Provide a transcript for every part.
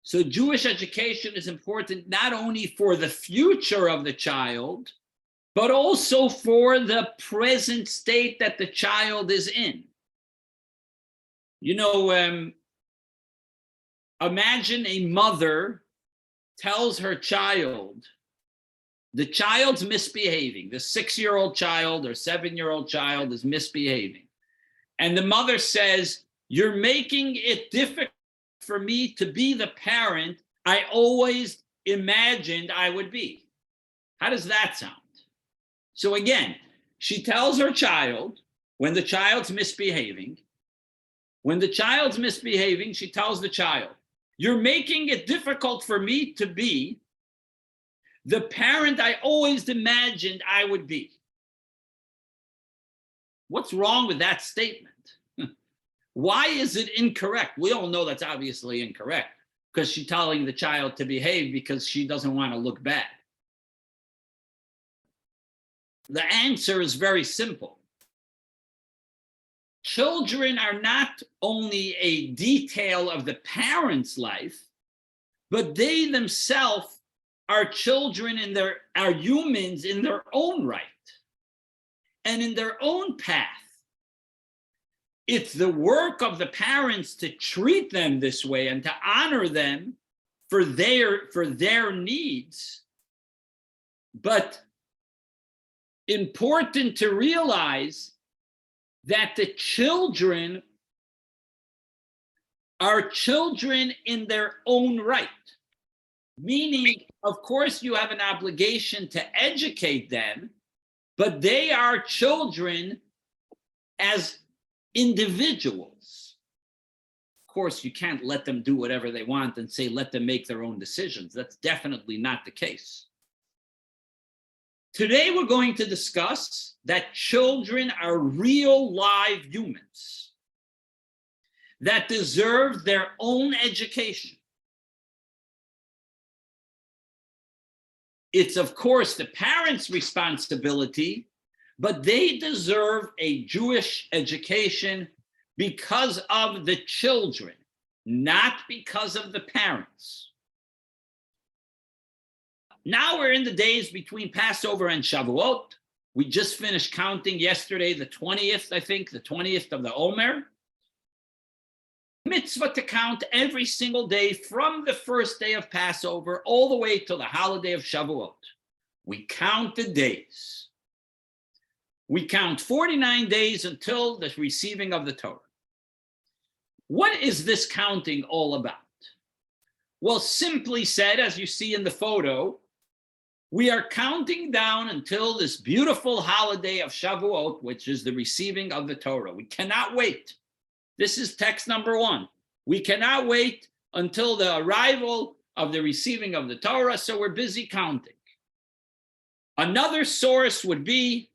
So Jewish education is important not only for the future of the child, but also for the present state that the child is in. Imagine a mother tells her child, the child's misbehaving, the 6-year-old child or 7-year-old child is misbehaving. And the mother says, "You're making it difficult for me to be the parent I always imagined I would be." How does that sound? So again, she tells her child, when the child's misbehaving, she tells the child, "You're making it difficult for me to be the parent I always imagined I would be." What's wrong with that statement? Why is it incorrect? We all know that's obviously incorrect, because she's telling the child to behave because she doesn't want to look bad. The answer is very simple. Children are not only a detail of the parent's life, but they themselves are children are humans in their own right and in their own path. It's the work of the parents to treat them this way and to honor them for their needs. But important to realize that the children are children in their own right. Meaning, of course, you have an obligation to educate them, but they are children as individuals. Of course, you can't let them do whatever they want and say, let them make their own decisions. That's definitely not the case. Today, we're going to discuss that children are real live humans that deserve their own education. It's, of course, the parents' responsibility, but they deserve a Jewish education because of the children, not because of the parents. Now we're in the days between Passover and Shavuot. We just finished counting yesterday, the 20th, I think, the 20th of the Omer. Mitzvah to count every single day from the first day of Passover all the way till the holiday of Shavuot. We count the days. We count 49 days until the receiving of the Torah. What is this counting all about? Well, simply said, as you see in the photo, we are counting down until this beautiful holiday of Shavuot, which is the receiving of the Torah. We cannot wait. This is text number 1. We cannot wait until the arrival of the receiving of the Torah, so we're busy counting. Another source would be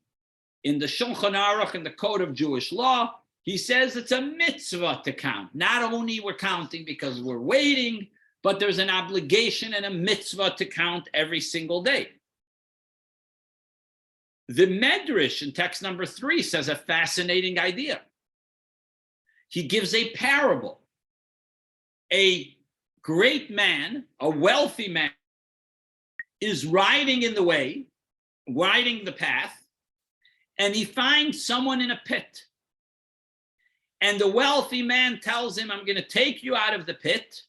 in the Shulchan Aruch, in the Code of Jewish Law. He says it's a mitzvah to count. Not only we're counting because we're waiting, but there's an obligation and a mitzvah to count every single day. The Medrash in text number 3 says a fascinating idea. He gives a parable. A great man, a wealthy man, is riding in the way, riding the path, and he finds someone in a pit. And the wealthy man tells him, I'm going to take you out of the pit,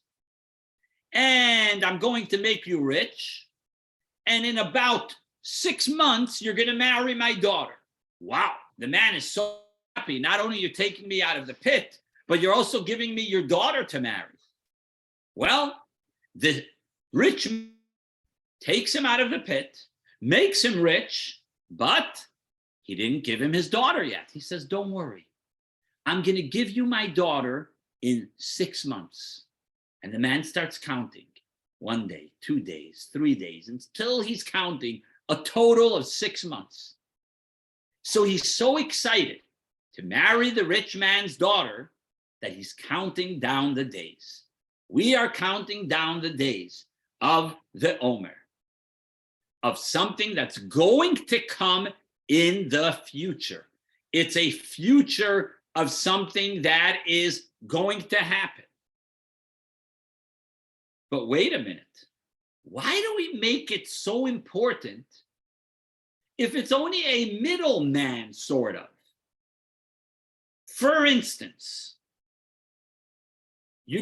and I'm going to make you rich, and in about 6 months, you're going to marry my daughter. Wow, the man is so happy. Not only you're taking me out of the pit, but you're also giving me your daughter to marry. Well, the rich man takes him out of the pit, makes him rich, but he didn't give him his daughter yet. He says, don't worry. I'm going to give you my daughter in 6 months. And the man starts counting 1 day, 2 days, 3 days, until he's counting a total of 6 months. So he's so excited to marry the rich man's daughter that he's counting down the days. We are counting down the days of the Omer, of something that's going to come in the future. It's a future of something that is going to happen. But wait a minute. Why do we make it so important if it's only a middleman, sort of? For instance, you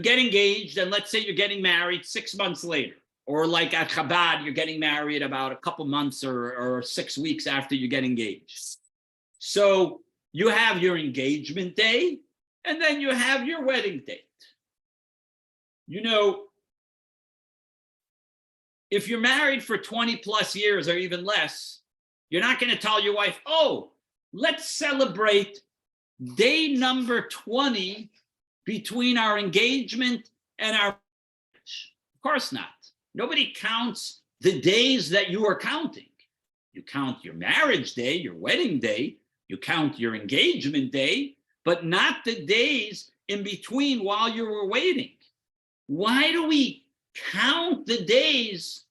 get engaged, and let's say you're getting married 6 months later, or like at Chabad, you're getting married about a couple months or 6 weeks after you get engaged. So you have your engagement day, and then you have your wedding date. If you're married for 20 plus years or even less, you're not going to tell your wife, oh, let's celebrate day number 20 between our engagement and our marriage. Of course not. Nobody counts the days that you are counting. You count your marriage day, your wedding day, you count your engagement day, but not the days in between while you were waiting. Why do we count the days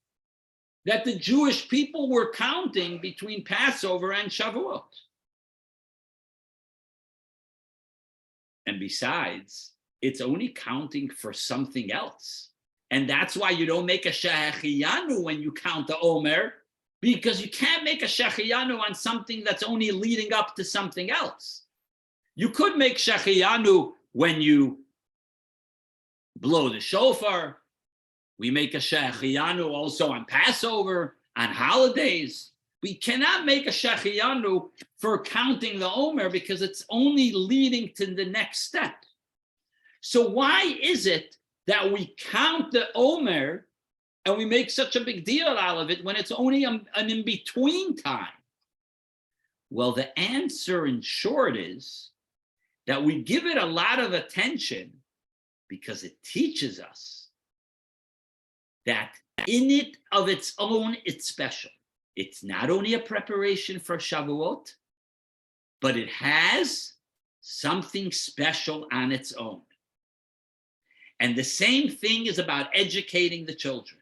that the Jewish people were counting between Passover and Shavuot? And besides, it's only counting for something else. And that's why you don't make a shehecheyanu when you count the Omer, because you can't make a shehecheyanu on something that's only leading up to something else. You could make shehecheyanu when you blow the shofar. We make a shehecheyanu also on Passover, on holidays. We cannot make a shehecheyanu for counting the Omer because it's only leading to the next step. So why is it that we count the Omer and we make such a big deal out of it when it's only an in-between time? Well, the answer in short is that we give it a lot of attention because it teaches us that in it of its own, it's special. It's not only a preparation for Shavuot, but it has something special on its own. And the same thing is about educating the children.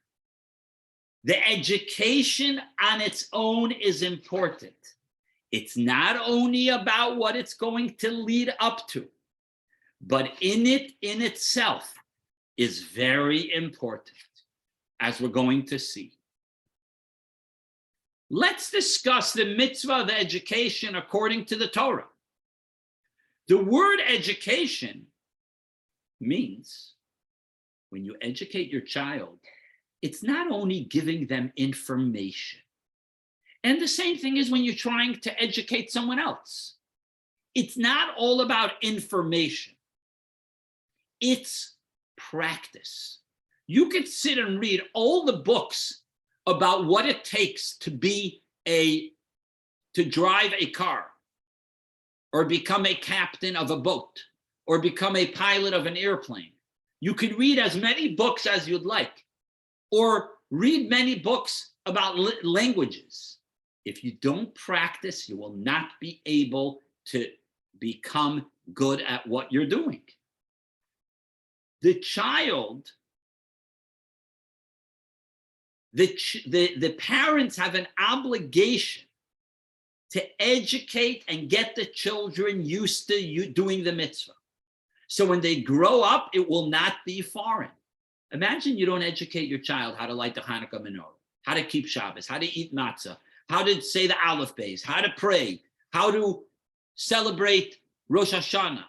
The education on its own is important. It's not only about what it's going to lead up to, but in itself is very important, as we're going to see. Let's discuss the mitzvah of education according to the Torah. The word education means when you educate your child, it's not only giving them information. And the same thing is when you're trying to educate someone else. It's not all about information. It's practice. You could sit and read all the books about what it takes to drive a car, or become a captain of a boat, or become a pilot of an airplane. You could read as many books as you'd like, or read many books about languages. If you don't practice, you will not be able to become good at what you're doing. The child, the parents have an obligation to educate and get the children used to you doing the mitzvah. So when they grow up, it will not be foreign. Imagine you don't educate your child how to light the Hanukkah menorah, how to keep Shabbos, how to eat matzah, how to say the Aleph Beis, how to pray, how to celebrate Rosh Hashanah.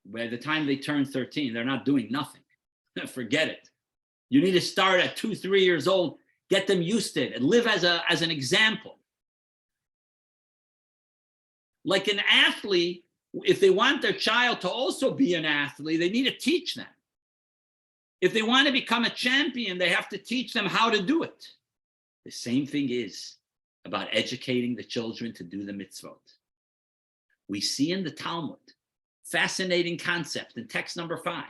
By the time they turn 13, they're not doing nothing. Forget it. You need to start at 2, 3 years old, get them used to it, and live as an example. Like an athlete, if they want their child to also be an athlete, they need to teach them. If they want to become a champion, they have to teach them how to do it. The same thing is about educating the children to do the mitzvot. We see in the Talmud, fascinating concept in text number 5.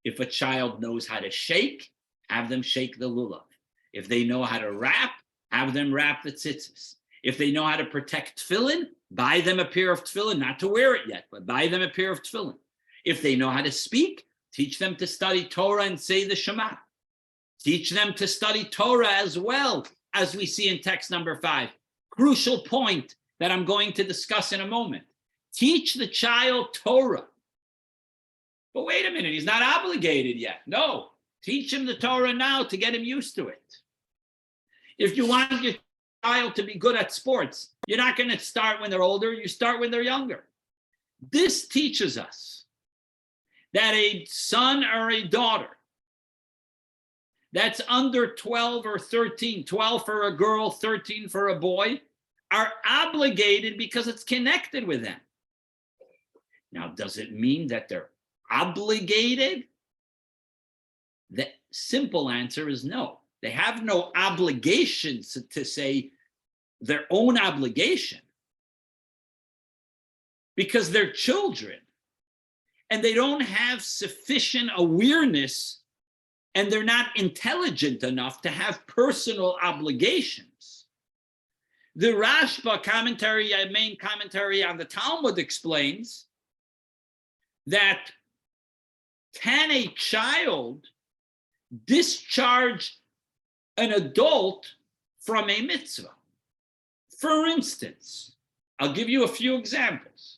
If a child knows how to shake, have them shake the lulav. If they know how to wrap, have them wrap the tzitzis. If they know how to protect tefillin, buy them a pair of tefillin, not to wear it yet, but buy them a pair of tefillin. If they know how to speak, teach them to study Torah and say the Shema. Teach them to study Torah as well, as we see in text number 5. Crucial point that I'm going to discuss in a moment. Teach the child Torah. But wait a minute, he's not obligated yet. No, teach him the Torah now to get him used to it. If you want your child to be good at sports, you're not going to start when they're older. You start when they're younger. This teaches us that a son or a daughter that's under 12 or 13, 12 for a girl, 13 for a boy, are obligated because it's connected with them. Now, does it mean that they're obligated? The simple answer is no. They have no obligations to say their own obligation because they're children and they don't have sufficient awareness and they're not intelligent enough to have personal obligations. The Rashba commentary, main commentary on the Talmud, explains that can a child discharge an adult from a mitzvah? For instance, I'll give you a few examples.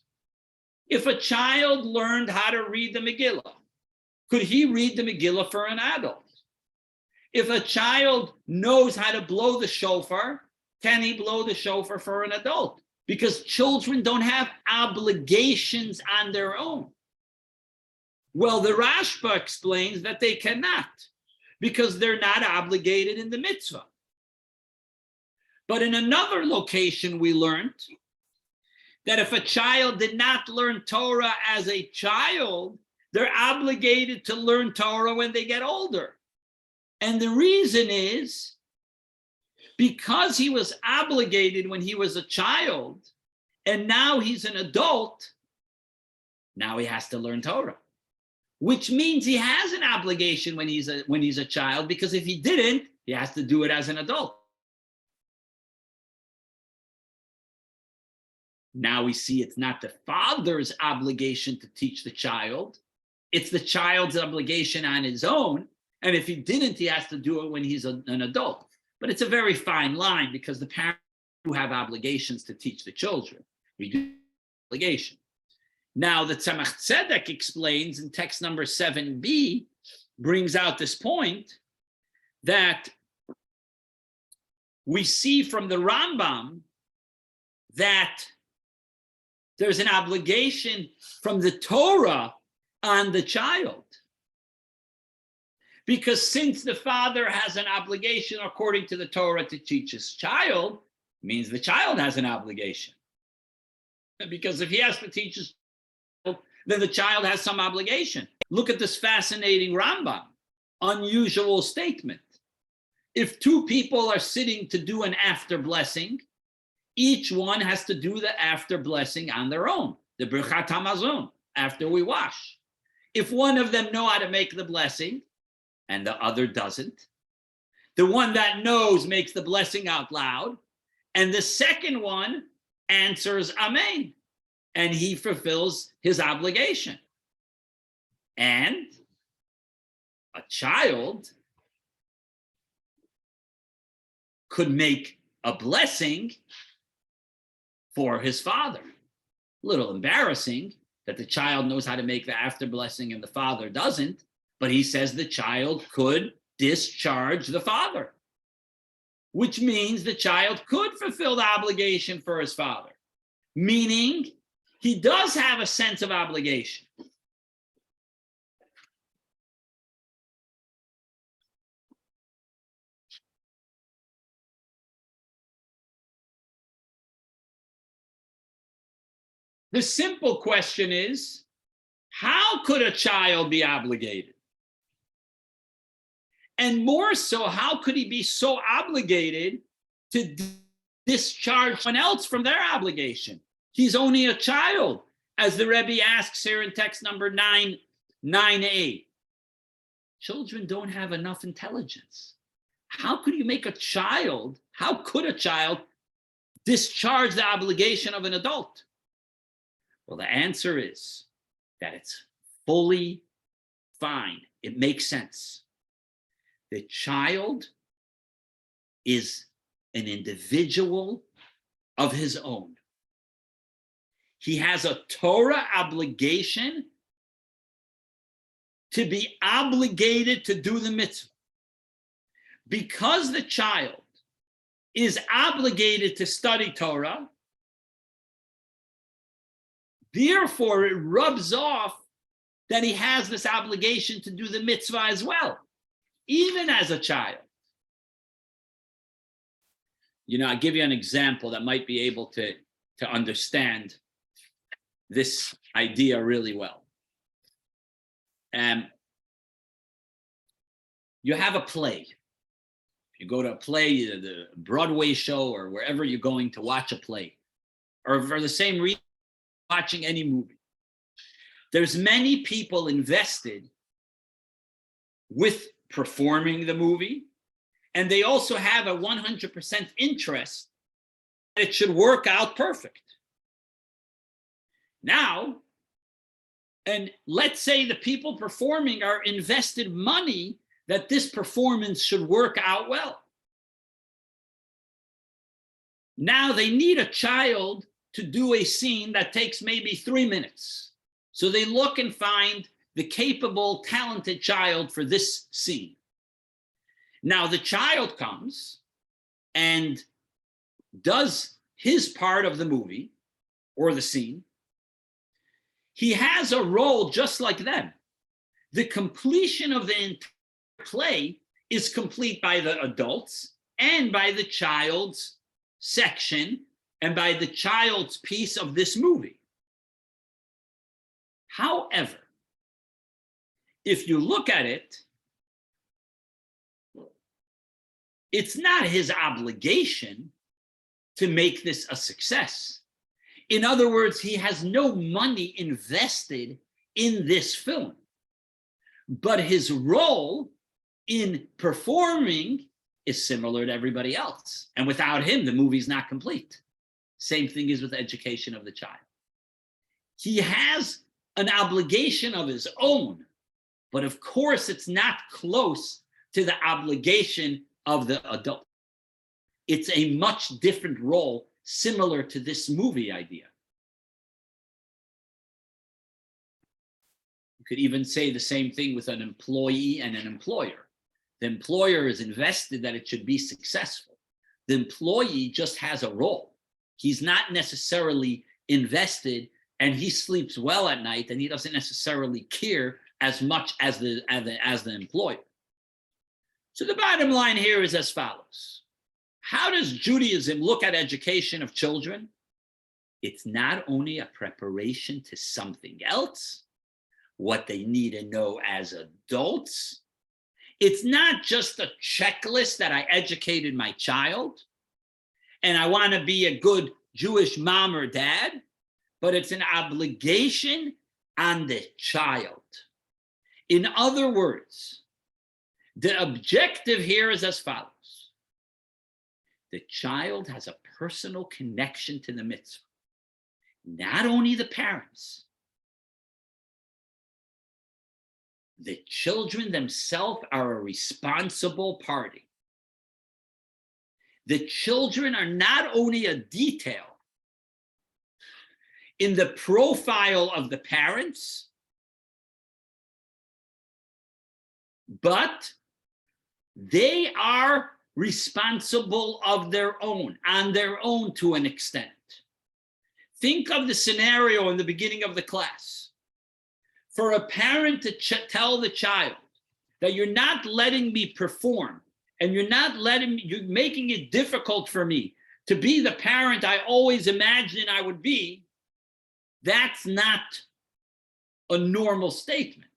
If a child learned how to read the Megillah, could he read the Megillah for an adult? If a child knows how to blow the shofar, can he blow the shofar for an adult? Because children don't have obligations on their own. Well, the Rashba explains that they cannot because they're not obligated in the mitzvah. But in another location, we learned that if a child did not learn Torah as a child, they're obligated to learn Torah when they get older. And the reason is because he was obligated when he was a child, and now he's an adult, now he has to learn Torah. Which means he has an obligation when he's a child, because if he didn't, he has to do it as an adult. Now we see it's not the father's obligation to teach the child. It's the child's obligation on his own. And if he didn't, he has to do it when he's an adult. But it's a very fine line because the parents do have obligations to teach the children. We do obligation. Now, the Tzemach Tzedek explains in text number 7b, brings out this point that we see from the Rambam that there's an obligation from the Torah on the child. Because since the father has an obligation according to the Torah to teach his child, means the child has an obligation. Because if he has to teach his child, then the child has some obligation. Look at this fascinating Rambam, unusual statement. If two people are sitting to do an after blessing, each one has to do the after blessing on their own, the Birchat Hamazon, after we wash. If one of them know how to make the blessing and the other doesn't, the one that knows makes the blessing out loud, and the second one answers Amen, and he fulfills his obligation. And a child could make a blessing for his father. A little embarrassing that the child knows how to make the after blessing and the father doesn't, but he says the child could discharge the father, which means the child could fulfill the obligation for his father, meaning he does have a sense of obligation. The simple question is, how could a child be obligated? And more so, how could he be so obligated to discharge someone else from their obligation? He's only a child, as the Rebbe asks here in text number 9a. Children don't have enough intelligence. How could you make a child, how could a child discharge the obligation of an adult? Well, the answer is that it's fully fine. It makes sense. The child is an individual of his own. He has a Torah obligation to be obligated to do the mitzvah. Because the child is obligated to study Torah, therefore it rubs off that he has this obligation to do the mitzvah as well, even as a child. I'll give you an example that might be able to understand this idea really well. You have a play. You go to a play, the Broadway show, or wherever you're going to watch a play, or for the same reason, watching any movie. There's many people invested with performing the movie, and they also have a 100% interest that it should work out perfect. Now, and let's say the people performing are invested money that this performance should work out well. Now they need a child to do a scene that takes maybe 3 minutes. So they look and find the capable, talented child for this scene. Now the child comes and does his part of the movie or the scene. He has a role just like them. The completion of the entire play is complete by the adults and by the child's section and by the child's piece of this movie. However, if you look at it, it's not his obligation to make this a success. In other words, he has no money invested in this film, but his role in performing is similar to everybody else. And without him, the movie's not complete. Same thing is with the education of the child. He has an obligation of his own, but of course it's not close to the obligation of the adult. It's a much different role, similar to this movie idea. You could even say the same thing with an employee and an employer. The employer is invested that it should be successful. The employee just has a role. He's not necessarily invested, and he sleeps well at night, and he doesn't necessarily care as much as the employer. So the bottom line here is as follows. How does Judaism look at education of children? It's not only a preparation to something else, what they need to know as adults. It's not just a checklist that I educated my child and I want to be a good Jewish mom or dad, but it's an obligation on the child. In other words, the objective here is as follows. The child has a personal connection to the mitzvah, not only the parents. The children themselves are a responsible party. The children are not only a detail in the profile of the parents, but they are responsible of their own, on their own to an extent. Think of the scenario in the beginning of the class. For a parent to tell the child that you're not letting me perform and you're making it difficult for me to be the parent I always imagined I would be, that's not a normal statement.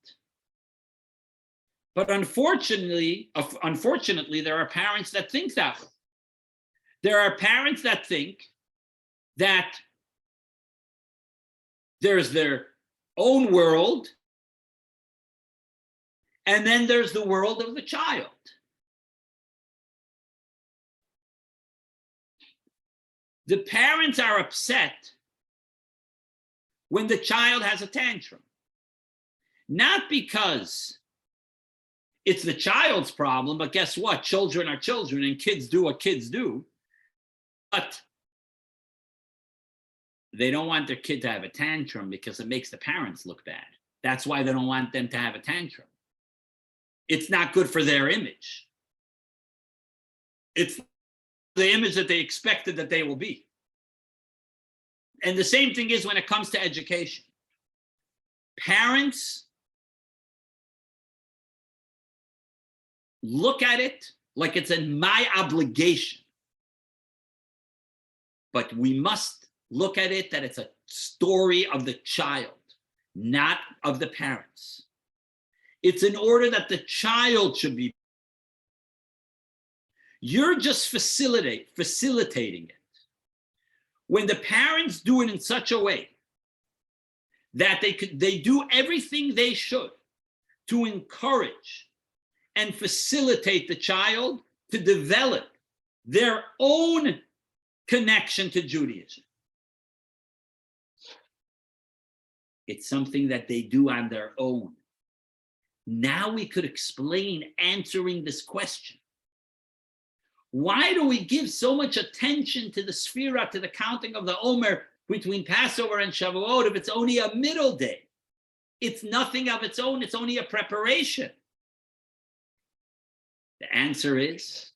But unfortunately, there are parents that think that way. There are parents that think that there's their own world, and then there's the world of the child. The parents are upset when the child has a tantrum, not because it's the child's problem, but guess what? Children are children and kids do what kids do. But they don't want their kid to have a tantrum because it makes the parents look bad. That's why they don't want them to have a tantrum. It's not good for their image. It's the image that they expected that they will be. And the same thing is when it comes to education. Parents look at it like it's in my obligation. But we must look at it that it's a story of the child, not of the parents. It's in order that the child should be. You're just facilitating it. When the parents do it in such a way that they do everything they should to encourage and facilitate the child to develop their own connection to Judaism. It's something that they do on their own. Now we could explain answering this question. Why do we give so much attention to the Sphira, to the counting of the Omer between Passover and Shavuot if it's only a middle day? It's nothing of its own, it's only a preparation. The answer is,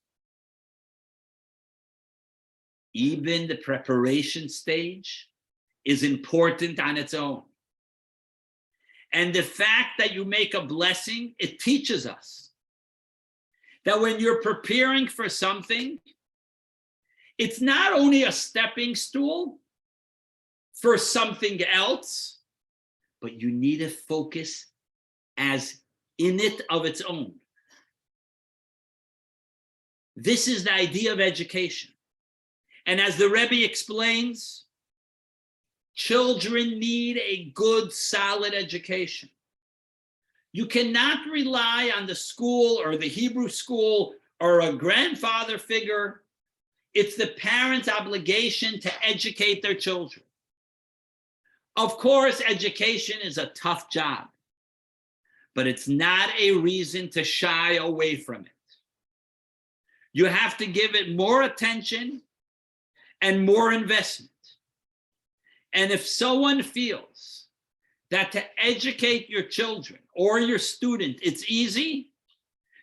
even the preparation stage is important on its own. And the fact that you make a blessing, it teaches us that when you're preparing for something, it's not only a stepping stool for something else, but you need to focus as in it of its own. This is the idea of education. And as the Rebbe explains, children need a good, solid education. You cannot rely on the school or the Hebrew school or a grandfather figure. It's the parents' obligation to educate their children. Of course, education is a tough job, but it's not a reason to shy away from it. You have to give it more attention and more investment. And if someone feels that to educate your children or your student, it's easy,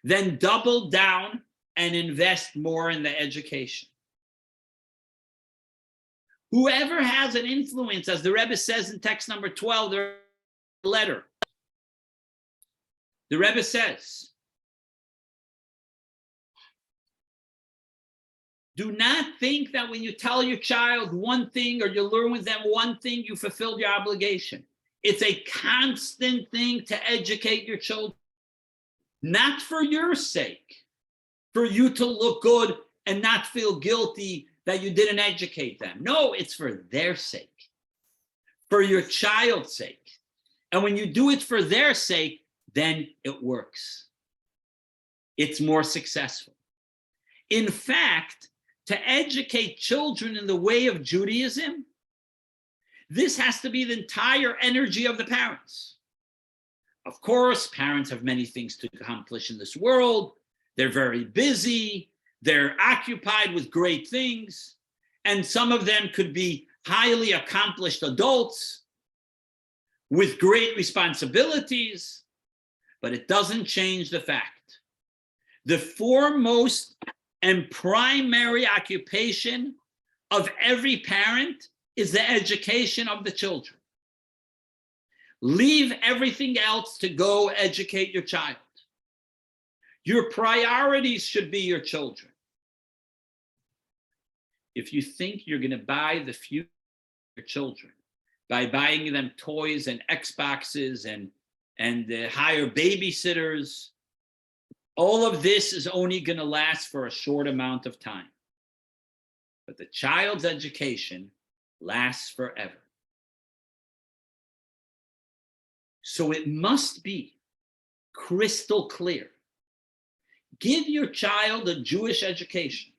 then double down and invest more in the education. Whoever has an influence, as the Rebbe says in text number 12, the letter, the Rebbe says, do not think that when you tell your child one thing or you learn with them one thing, you fulfilled your obligation. It's a constant thing to educate your children, not for your sake, for you to look good and not feel guilty that you didn't educate them. No, it's for their sake, for your child's sake. And when you do it for their sake, then it works. It's more successful. In fact, to educate children in the way of Judaism, this has to be the entire energy of the parents. Of course, parents have many things to accomplish in this world. They're very busy. They're occupied with great things. And some of them could be highly accomplished adults with great responsibilities, but it doesn't change the fact. The foremost and primary occupation of every parent is the education of the children. Leave everything else to go educate your child. Your priorities should be your children. If you think you're going to buy the future of your children by buying them toys and Xboxes and hire babysitters, all of this is only going to last for a short amount of time. But the child's education lasts forever. So it must be crystal clear. Give your child a Jewish education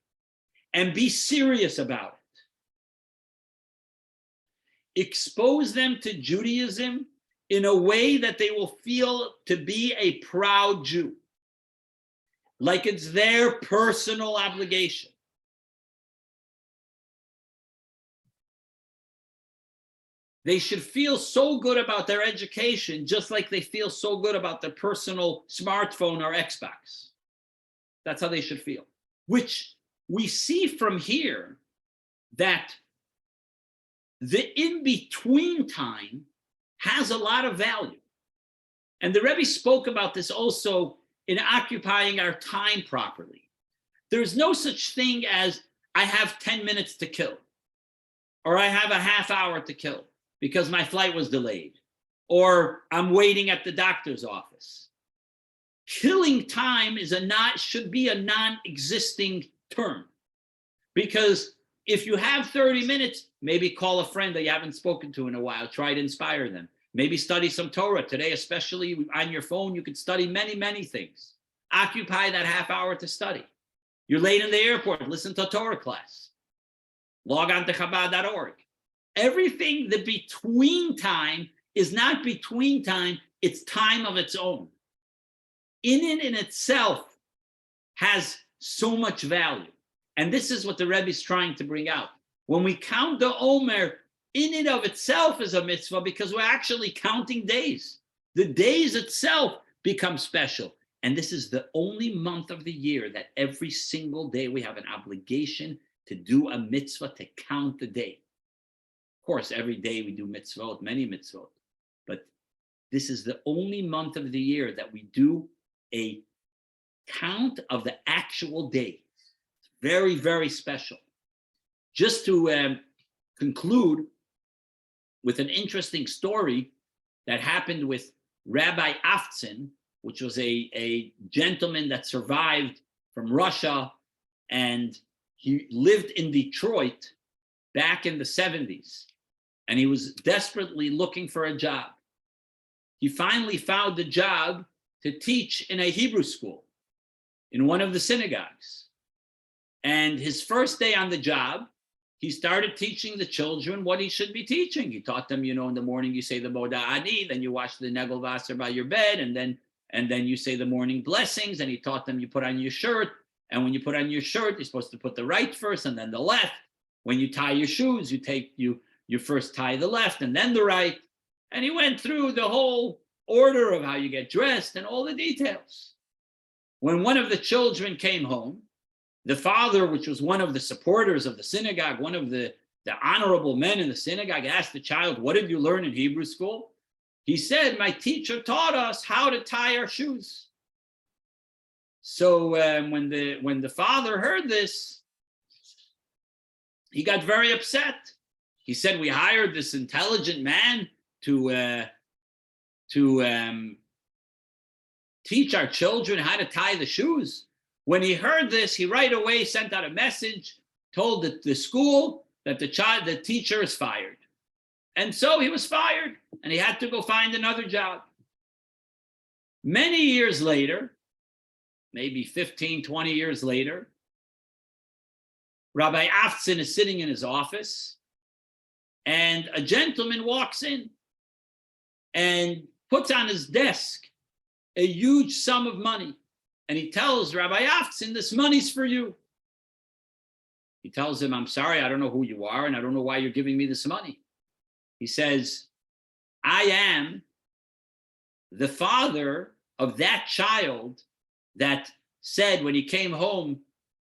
and be serious about it. Expose them to Judaism in a way that they will feel to be a proud Jew, like it's their personal obligation. They should feel so good about their education, just like they feel so good about their personal smartphone or Xbox. That's how they should feel. Which we see from here that the in-between time has a lot of value. And the Rebbe spoke about this also in occupying our time properly. There's no such thing as I have 10 minutes to kill, or I have a half hour to kill because my flight was delayed, or I'm waiting at the doctor's office. Killing time should be a non-existing term, because if you have 30 minutes, maybe call a friend that you haven't spoken to in a while, try to inspire them. Maybe study some Torah. Today, especially on your phone, you can study many, many things. Occupy that half hour to study. You're late in the airport, listen to a Torah class. Log on to Chabad.org. Everything, the between time is not between time, it's time of its own. In itself has so much value. And this is what the Rebbe is trying to bring out. When we count the Omer, in and of itself is a mitzvah, because we're actually counting days. The days itself become special. And this is the only month of the year that every single day we have an obligation to do a mitzvah, to count the day. Of course, every day we do mitzvot, many mitzvot. But this is the only month of the year that we do a count of the actual day. It's very, very special. Just to conclude with an interesting story that happened with Rabbi Aftzin, which was a gentleman that survived from Russia, and he lived in Detroit back in the 70s, and he was desperately looking for a job. He finally found a job to teach in a Hebrew school in one of the synagogues. And his first day on the job, he started teaching the children what he should be teaching. He taught them, in the morning you say the Boda Ani, then you wash the Negel Wasser by your bed, and then you say the morning blessings. And he taught them you put on your shirt, and when you put on your shirt, you're supposed to put the right first and then the left. When you tie your shoes, you first tie the left and then the right. And he went through the whole order of how you get dressed and all the details. When one of the children came home, the father, which was one of the supporters of the synagogue, one of the honorable men in the synagogue, asked the child, "What did you learn in Hebrew school?" He said, "My teacher taught us how to tie our shoes." So when the father heard this, he got very upset. He said, "We hired this intelligent man to teach our children how to tie the shoes." When he heard this, he right away sent out a message, told the school that the teacher is fired. And so he was fired, and he had to go find another job. Many years later, maybe 15, 20 years later, Rabbi Aftzin is sitting in his office, and a gentleman walks in and puts on his desk a huge sum of money. And he tells Rabbi Aftzin, "This money's for you." He tells him, "I'm sorry, I don't know who you are, and I don't know why you're giving me this money." He says, "I am the father of that child that said when he came home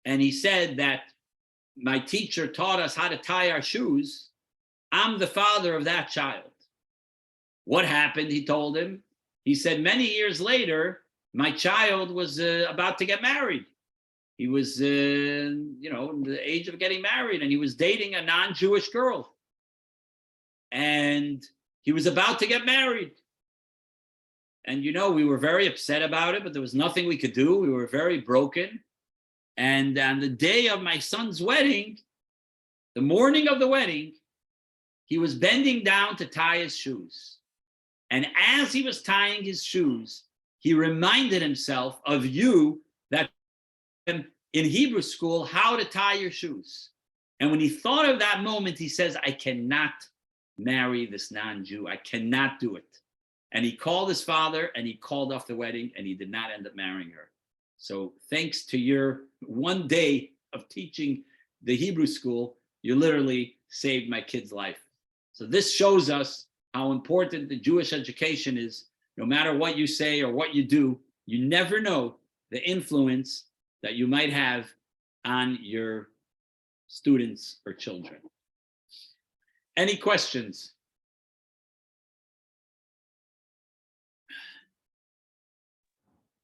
and he said that my teacher taught us how to tie our shoes. I'm the father of that child." What happened, he told him. He said, many years later, my child was about to get married. He was, in the age of getting married, and he was dating a non-Jewish girl. And he was about to get married. And, we were very upset about it, but there was nothing we could do. We were very broken. And on the day of my son's wedding, the morning of the wedding, he was bending down to tie his shoes. And as he was tying his shoes, he reminded himself of you that in Hebrew school, how to tie your shoes. And when he thought of that moment, he says, "I cannot marry this non-Jew. I cannot do it." And he called his father and he called off the wedding, and he did not end up marrying her. So thanks to your one day of teaching the Hebrew school, you literally saved my kid's life. So this shows us how important the Jewish education is. No matter what you say or what you do, you never know the influence that you might have on your students or children. Any questions?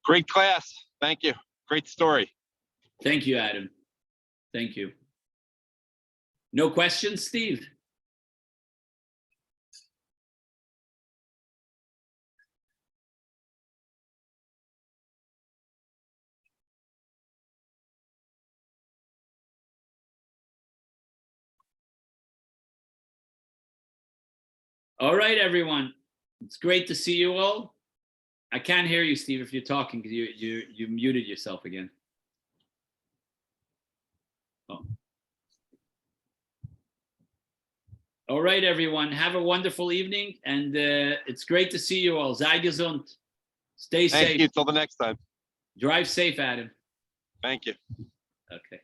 Great class. Thank you. Great story. Thank you, Adam. Thank you. No questions, Steve? All right, everyone. It's great to see you all. I can't hear you, Steve, if you're talking because you muted yourself again. Oh. All right, everyone. Have a wonderful evening, and it's great to see you all. Sei gesund. Stay safe. Thank you. Till the next time. Drive safe, Adam. Thank you. Okay.